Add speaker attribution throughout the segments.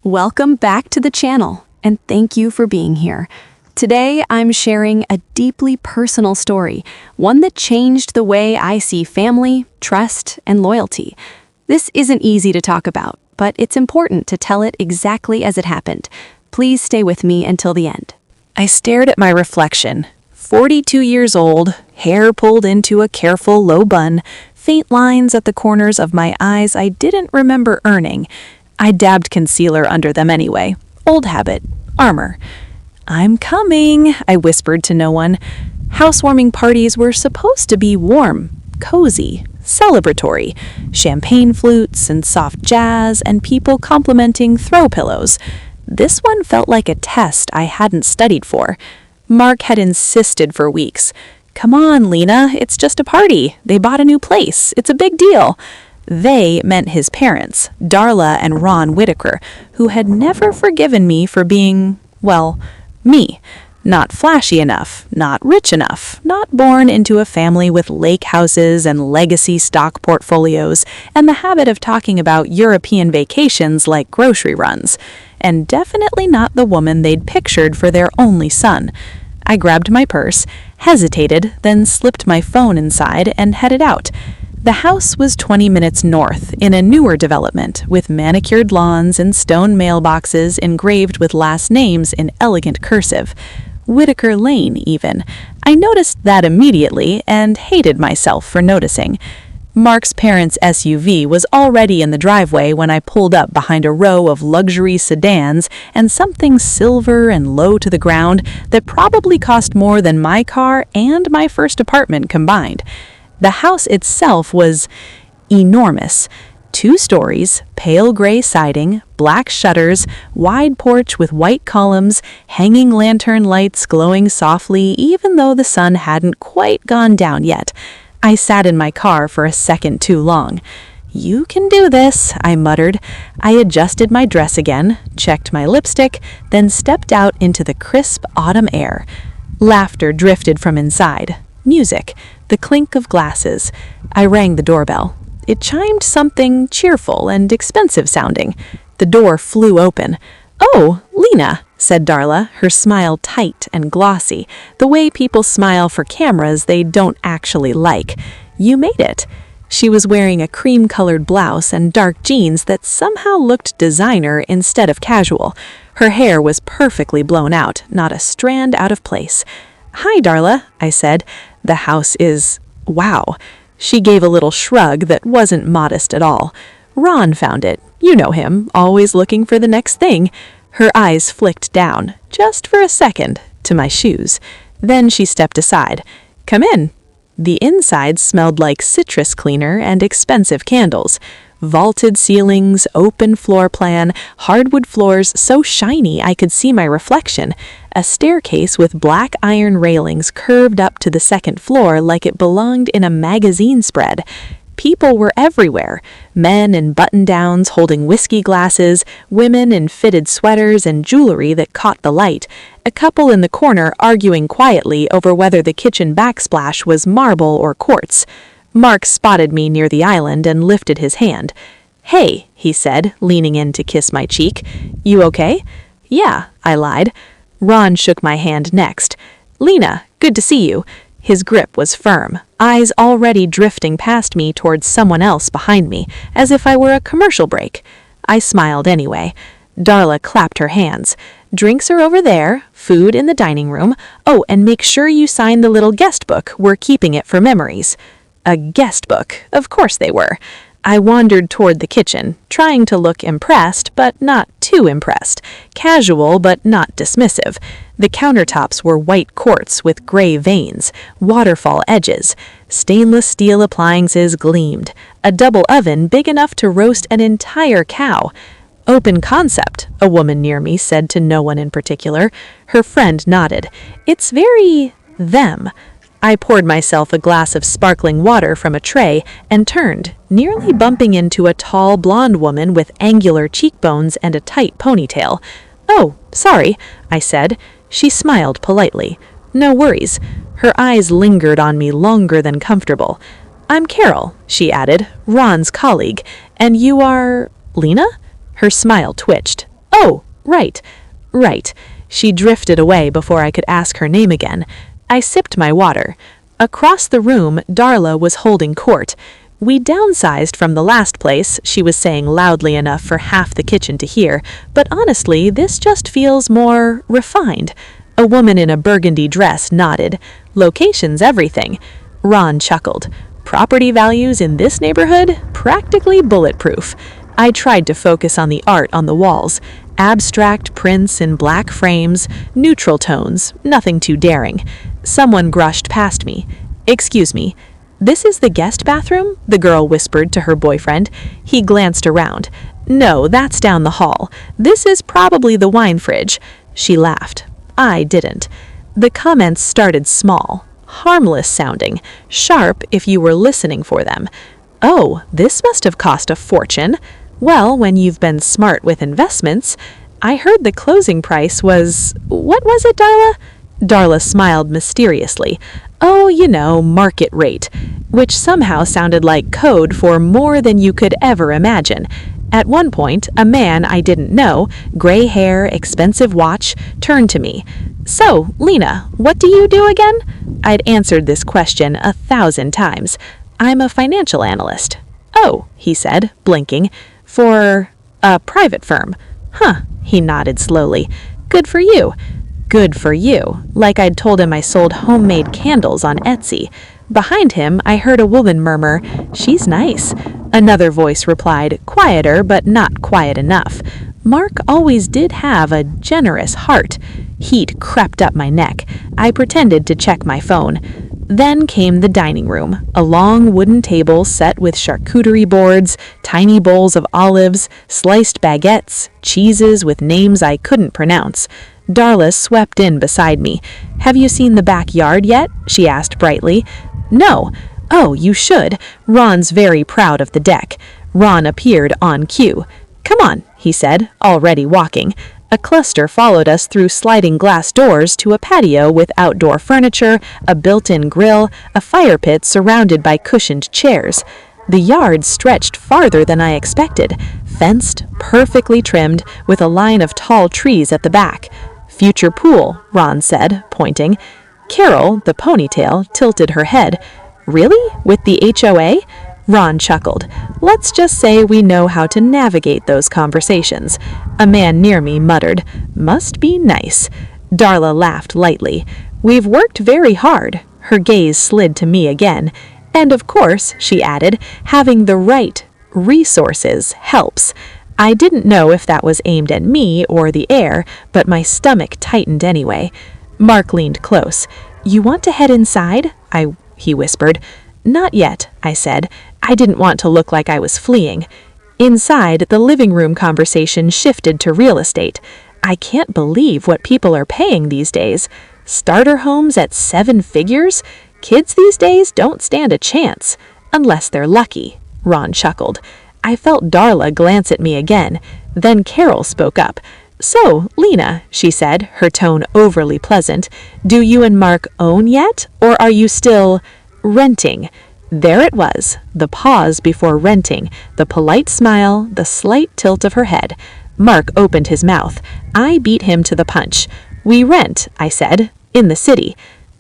Speaker 1: Welcome back to the channel, and thank you for being here. Today, I'm sharing a deeply personal story, one that changed the way I see family, trust, and loyalty. This isn't easy to talk about, but it's important to tell it exactly as it happened. Please stay with me until the end.
Speaker 2: I stared at my reflection. 42 years old, hair pulled into a careful low bun, faint lines at the corners of my eyes I didn't remember earning. I dabbed concealer under them anyway. Old habit. Armor. "I'm coming," I whispered to no one. Housewarming parties were supposed to be warm, cozy, celebratory. Champagne flutes and soft jazz and people complimenting throw pillows. This one felt like a test I hadn't studied for. Mark had insisted for weeks. "Come on, Lena, it's just a party. They bought a new place. It's a big deal." They meant his parents, Darla and Ron Whitaker, who had never forgiven me for being, well, me. Not flashy enough, not rich enough, not born into a family with lake houses and legacy stock portfolios, and the habit of talking about European vacations like grocery runs. And definitely not the woman they'd pictured for their only son. I grabbed my purse, hesitated, then slipped my phone inside and headed out. The house was 20 minutes north, in a newer development, with manicured lawns and stone mailboxes engraved with last names in elegant cursive. Whitaker Lane, even. I noticed that immediately and hated myself for noticing. Mark's parents' SUV was already in the driveway when I pulled up behind a row of luxury sedans and something silver and low to the ground that probably cost more than my car and my first apartment combined. The house itself was enormous. 2 stories, pale gray siding, black shutters, wide porch with white columns, hanging lantern lights glowing softly even though the sun hadn't quite gone down yet. I sat in my car for a second too long. "You can do this," I muttered. I adjusted my dress again, checked my lipstick, then stepped out into the crisp autumn air. Laughter drifted from inside. Music. The clink of glasses. I rang the doorbell. It chimed something cheerful and expensive sounding. The door flew open. "Oh, Lena," said Darla, her smile tight and glossy, the way people smile for cameras they don't actually like. "You made it." She was wearing a cream-colored blouse and dark jeans that somehow looked designer instead of casual. Her hair was perfectly blown out, not a strand out of place. "Hi, Darla," I said. "The house is... wow." She gave a little shrug that wasn't modest at all. "Ron found it. You know him, always looking for the next thing." Her eyes flicked down, just for a second, to my shoes. Then she stepped aside. "Come in." The inside smelled like citrus cleaner and expensive candles. Vaulted ceilings, open floor plan, hardwood floors so shiny I could see my reflection. A staircase with black iron railings curved up to the second floor like it belonged in a magazine spread. People were everywhere. Men in button-downs holding whiskey glasses, women in fitted sweaters and jewelry that caught the light, a couple in the corner arguing quietly over whether the kitchen backsplash was marble or quartz. Mark spotted me near the island and lifted his hand. "Hey," he said, leaning in to kiss my cheek. "You okay?" "Yeah," I lied. Ron shook my hand next. "Lena, good to see you." His grip was firm, eyes already drifting past me towards someone else behind me, as if I were a commercial break. I smiled anyway. Darla clapped her hands. "Drinks are over there, food in the dining room. Oh, and make sure you sign the little guest book. We're keeping it for memories." A guest book. Of course they were. I wandered toward the kitchen, trying to look impressed, but not too impressed. Casual, but not dismissive. The countertops were white quartz with gray veins, waterfall edges. Stainless steel appliances gleamed. A double oven big enough to roast an entire cow. "Open concept," a woman near me said to no one in particular. Her friend nodded. "It's very... them." I poured myself a glass of sparkling water from a tray and turned, nearly bumping into a tall blonde woman with angular cheekbones and a tight ponytail. "Oh, sorry," I said. She smiled politely. "No worries." Her eyes lingered on me longer than comfortable. "I'm Carol," she added, "Ron's colleague. And you are... Lena?" Her smile twitched. Oh, right, right. She drifted away before I could ask her name again. I sipped my water. Across the room, Darla was holding court. We downsized from the last place, she was saying loudly enough for half the kitchen to hear, but honestly, this just feels more refined. A woman in a burgundy dress nodded. Location's everything. Ron chuckled. Property values in this neighborhood? Practically bulletproof. I tried to focus on the art on the walls. Abstract prints in black frames, neutral tones, nothing too daring. Someone brushed past me. "Excuse me. This is the guest bathroom?" the girl whispered to her boyfriend. He glanced around. "No, that's down the hall. This is probably the wine fridge." She laughed. I didn't. The comments started small, harmless sounding, sharp if you were listening for them. "Oh, this must have cost a fortune." "Well, when you've been smart with investments." "I heard the closing price was... What was it, Darla?" Darla smiled mysteriously. "Oh, you know, market rate," which somehow sounded like code for more than you could ever imagine. At one point, a man I didn't know, gray hair, expensive watch, turned to me. "So, Lena, what do you do again?" I'd answered this question 1,000 times. "I'm a financial analyst." "Oh," he said, blinking. "For a private firm." "Huh," he nodded slowly. "Good for you." Good for you, like I'd told him I sold homemade candles on Etsy. Behind him, I heard a woman murmur, "She's nice." Another voice replied, quieter but not quiet enough. Mark always did have a generous heart. Heat crept up my neck. I pretended to check my phone. Then came the dining room, a long wooden table set with charcuterie boards, tiny bowls of olives, sliced baguettes, cheeses with names I couldn't pronounce. Darla swept in beside me. "Have you seen the backyard yet?" she asked brightly. "No." "Oh, you should. Ron's very proud of the deck." Ron appeared on cue. "Come on," he said, already walking. A cluster followed us through sliding glass doors to a patio with outdoor furniture, a built-in grill, a fire pit surrounded by cushioned chairs. The yard stretched farther than I expected, fenced, perfectly trimmed, with a line of tall trees at the back. "Future pool," Ron said, pointing. Carol, the ponytail, tilted her head. "Really? With the HOA?" Ron chuckled. "Let's just say we know how to navigate those conversations." A man near me muttered, "Must be nice." Darla laughed lightly. "We've worked very hard." Her gaze slid to me again. "And of course," she added, "having the right resources helps." I didn't know if that was aimed at me or the air, but my stomach tightened anyway. Mark leaned close. "You want to head inside?" He whispered. "Not yet," I said. I didn't want to look like I was fleeing. Inside, the living room conversation shifted to real estate. I can't believe what people are paying these days. Starter homes at 7 figures? Kids these days don't stand a chance. Unless they're lucky. Ron chuckled. I felt Darla glance at me again. Then Carol spoke up. "So, Lena," she said, her tone overly pleasant, "do you and Mark own yet, or are you still renting?" There it was, the pause before renting, the polite smile, the slight tilt of her head. Mark opened his mouth. I beat him to the punch. "We rent," I said, "in the city."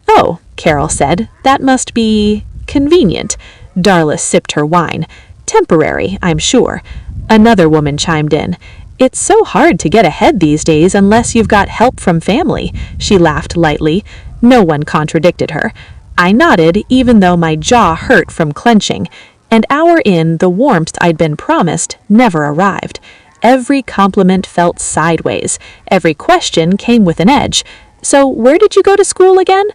Speaker 2: "Oh," Carol said, "that must be convenient." Darla sipped her wine. "Temporary, I'm sure." Another woman chimed in. "It's so hard to get ahead these days unless you've got help from family." She laughed lightly. No one contradicted her. I nodded, even though my jaw hurt from clenching. An hour in, the warmth I'd been promised never arrived. Every compliment felt sideways. Every question came with an edge. "So where did you go to school again?"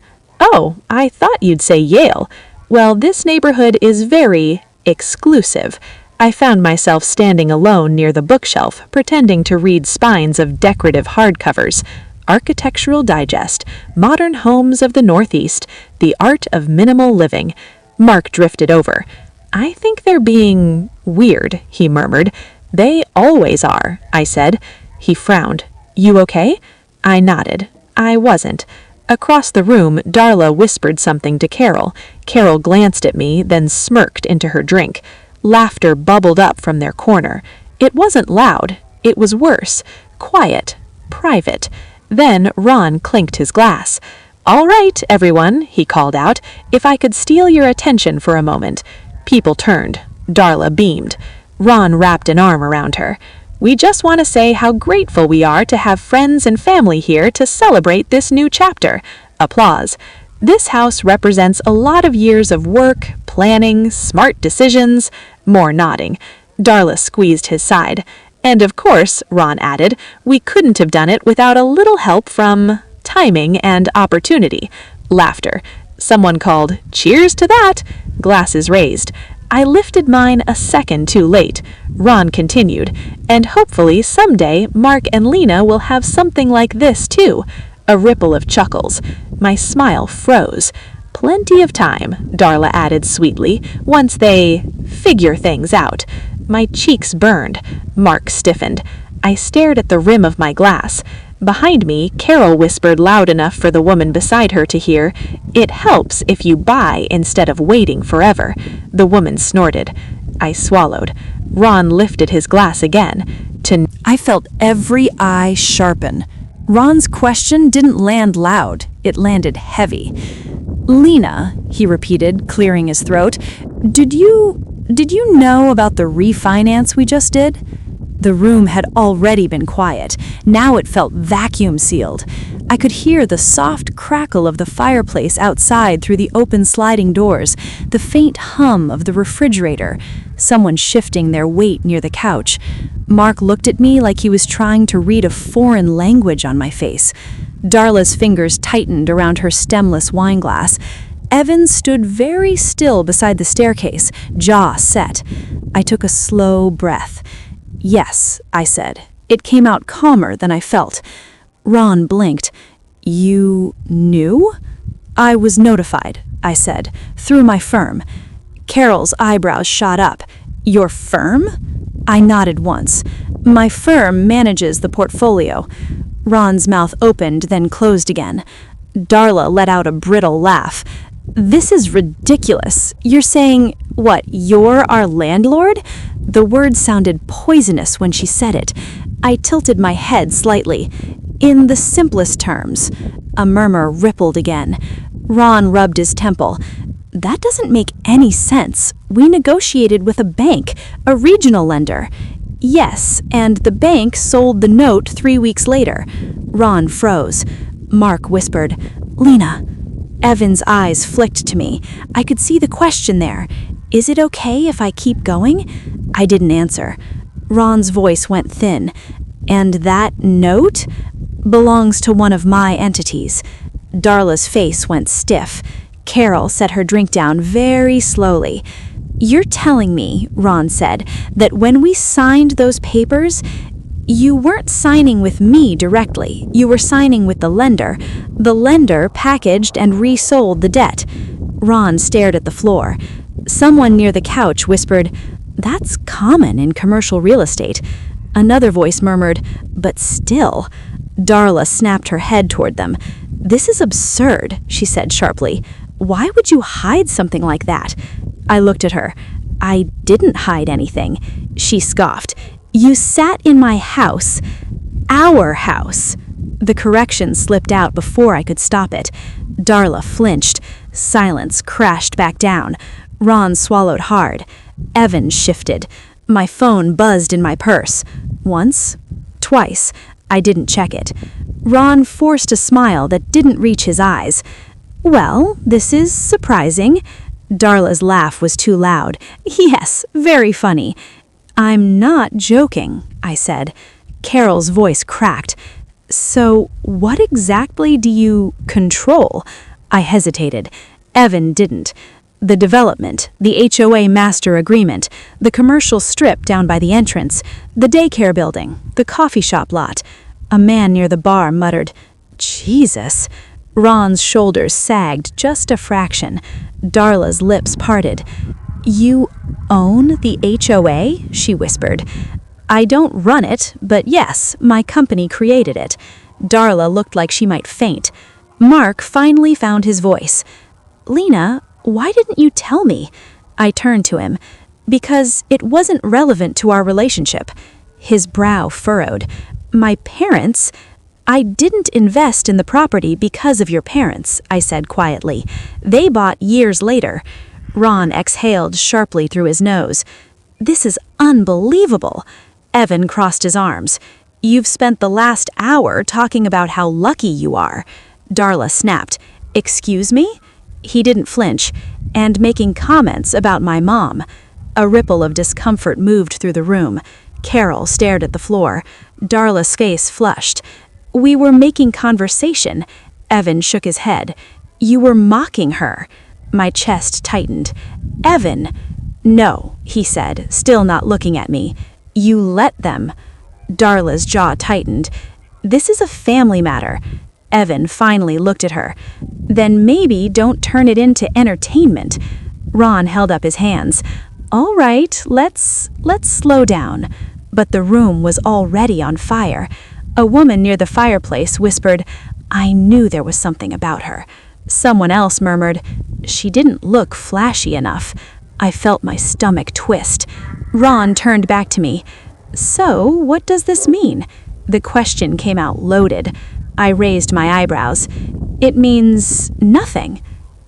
Speaker 2: "Oh, I thought you'd say Yale." "Well, this neighborhood is very exclusive." I found myself standing alone near the bookshelf, pretending to read spines of decorative hardcovers. Architectural Digest, Modern Homes of the Northeast, The Art of Minimal Living. Mark drifted over. "I think they're being weird," he murmured. "They always are," I said. He frowned. "You okay?" I nodded. I wasn't. Across the room, Darla whispered something to Carol. Carol glanced at me, then smirked into her drink. Laughter bubbled up from their corner. It wasn't loud. It was worse. quiet, private. Then Ron clinked his glass. "All right, everyone," he called out, "if I could steal your attention for a moment." People turned. Darla beamed. Ron wrapped an arm around her. "We just want to say how grateful we are to have friends and family here to celebrate this new chapter." Applause. "This house represents a lot of years of work, planning, smart decisions." More nodding. Darla squeezed his side. "And of course," Ron added, "we couldn't have done it without a little help from timing and opportunity." Laughter. Someone called, "Cheers to that!" Glasses raised. I lifted mine a second too late. Ron continued, "And hopefully someday Mark and Lena will have something like this too." A ripple of chuckles. My smile froze. "Plenty of time," Darla added sweetly, "once they figure things out." My cheeks burned. Mark stiffened. I stared at the rim of my glass. Behind me, Carol whispered loud enough for the woman beside her to hear, "It helps if you buy instead of waiting forever." The woman snorted. I swallowed. Ron lifted his glass again.
Speaker 1: I felt every eye sharpen. Ron's question didn't land loud. It landed heavy. "Lena," he repeated, clearing his throat, Did you know about the refinance we just did?" The room had already been quiet. Now it felt vacuum-sealed. I could hear the soft crackle of the fireplace outside through the open sliding doors, the faint hum of the refrigerator, someone shifting their weight near the couch. Mark looked at me like he was trying to read a foreign language on my face. Darla's fingers tightened around her stemless wineglass. Evan stood very still beside the staircase, jaw set. I took a slow breath. "Yes," I said. It came out calmer than I felt. Ron blinked. "You knew?" "I was notified," I said, "through my firm." Carol's eyebrows shot up. "Your firm?" I nodded once. "My firm manages the portfolio." Ron's mouth opened, then closed again. Darla let out a brittle laugh. "This is ridiculous. You're saying, what, you're our landlord?" The word sounded poisonous when she said it. I tilted my head slightly. "In the simplest terms." A murmur rippled again. Ron rubbed his temple. "That doesn't make any sense. We negotiated with a bank, a regional lender." "Yes, and the bank sold the note 3 weeks later." Ron froze. Mark whispered, "Lena." Evan's eyes flicked to me. I could see the question there. "Is it okay if I keep going?" I didn't answer. Ron's voice went thin. "And that note belongs to one of my entities." Darla's face went stiff. Carol set her drink down very slowly. "You're telling me," Ron said, "that when we signed those papers, you weren't signing with me directly. You were signing with the lender. The lender packaged and resold the debt." Ron stared at the floor. Someone near the couch whispered, "That's common in commercial real estate." Another voice murmured, "But still." Darla snapped her head toward them. "This is absurd," she said sharply. "Why would you hide something like that?" I looked at her. "I didn't hide anything." She scoffed. "You sat in my house. Our house." The correction slipped out before I could stop it. Darla flinched. Silence crashed back down. Ron swallowed hard. Evan shifted. My phone buzzed in my purse. Once, twice. I didn't check it. Ron forced a smile that didn't reach his eyes. "Well, this is surprising." Darla's laugh was too loud. "Yes, very funny." "I'm not joking," I said. Carol's voice cracked. "So what exactly do you control?" I hesitated. Evan didn't. The development, the HOA master agreement, the commercial strip down by the entrance, the daycare building, the coffee shop lot. A man near the bar muttered, "Jesus." Ron's shoulders sagged just a fraction. Darla's lips parted. "You own the HOA?" she whispered. "I don't run it, but yes, my company created it." Darla looked like she might faint. Mark finally found his voice. "Lena, why didn't you tell me?" I turned to him. "Because it wasn't relevant to our relationship." His brow furrowed.
Speaker 2: My parents? I didn't invest in the property because of your parents, I said quietly. They bought years later. Ron exhaled sharply through his nose. This is unbelievable. Evan crossed his arms. You've spent the last hour talking about how lucky you are. Darla snapped. Excuse me? He didn't flinch, and making comments about my mom. A ripple of discomfort moved through the room. Carol stared at the floor. Darla's face flushed. We were making conversation. Evan shook his head. You were mocking her. My chest tightened. Evan. No, he said, still not looking at me. You let them. Darla's jaw tightened. This is a family matter. Evan finally looked at her. Then maybe don't turn it into entertainment. Ron held up his hands. All right, let's slow down. But the room was already on fire. A woman near the fireplace whispered, I knew there was something about her. Someone else murmured, she didn't look flashy enough. I felt my stomach twist. Ron turned back to me. So, what does this mean? The question came out loaded. I raised my eyebrows. It means nothing.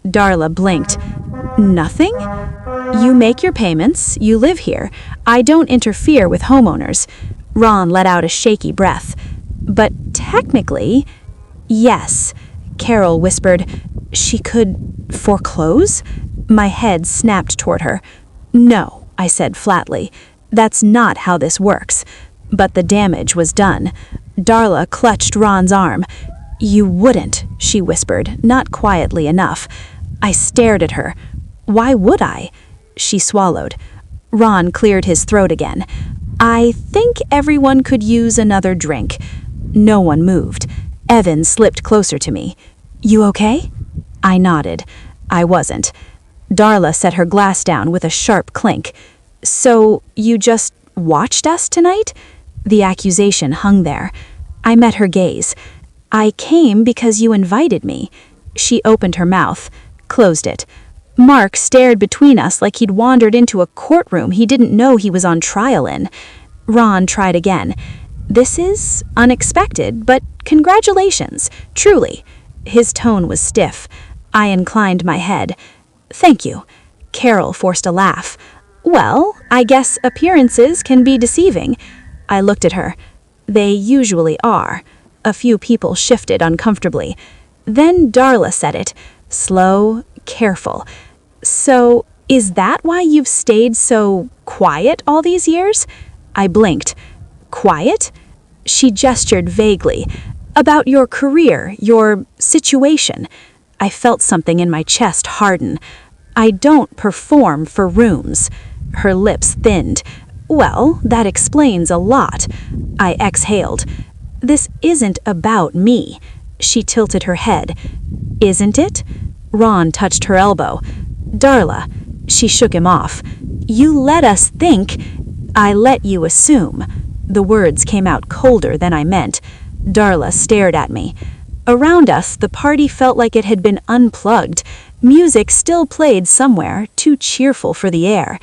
Speaker 2: Darla blinked. Nothing? You make your payments, you live here. I don't interfere with homeowners. Ron let out a shaky breath. But technically, yes. Carol whispered, she could foreclose? My head snapped toward her. No, I said flatly. That's not how this works. But the damage was done. Darla clutched Ron's arm. You wouldn't, she whispered, not quietly enough. I stared at her. Why would I? She swallowed. Ron cleared his throat again. I think everyone could use another drink. No one moved. Evan slipped closer to me. You okay? I nodded. I wasn't. Darla set her glass down with a sharp clink. So, you just watched us tonight? The accusation hung there. I met her gaze. I came because you invited me. She opened her mouth, closed it. Mark stared between us like he'd wandered into a courtroom he didn't know he was on trial in. Ron tried again. This is unexpected, but congratulations, truly. His tone was stiff. I inclined my head. Thank you. Carol forced a laugh. Well, I guess appearances can be deceiving. I looked at her. They usually are. A few people shifted uncomfortably. Then Darla said it. Slow, careful. So, is that why you've stayed so quiet all these years? I blinked. Quiet? She gestured vaguely. About your career, your situation. I felt something in my chest harden. I don't perform for rooms. Her lips thinned. Well, that explains a lot. I exhaled. This isn't about me. She tilted her head. Isn't it? Ron touched her elbow. Darla. She shook him off. You let us think. I let you assume. The words came out colder than I meant. Darla stared at me. Around us, the party felt like it had been unplugged. Music still played somewhere, too cheerful for the air.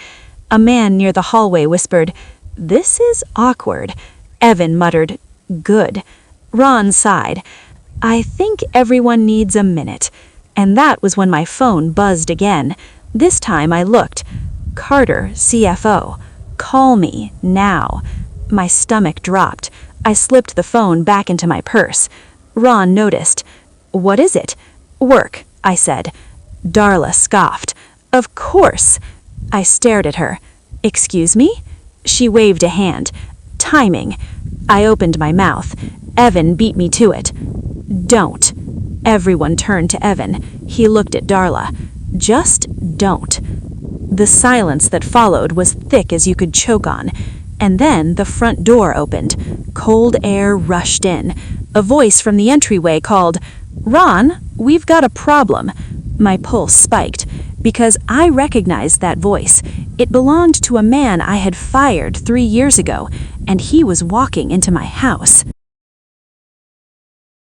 Speaker 2: A man near the hallway whispered, This is awkward. Evan muttered, Good. Ron sighed. I think everyone needs a minute. And that was when my phone buzzed again. This time I looked. Carter, CFO. Call me, now. My stomach dropped. I slipped the phone back into my purse. Ron noticed. What is it? Work, I said. Darla scoffed. Of course. I stared at her. Excuse me? She waved a hand. Timing. I opened my mouth. Evan beat me to it. Don't. Everyone turned to Evan. He looked at Darla. Just don't. The silence that followed was thick as you could choke on. And then the front door opened. Cold air rushed in. A voice from the entryway called, Ron, we've got a problem. My pulse spiked, because I recognized that voice. It belonged to a man I had fired 3 years ago, and he was walking into my house.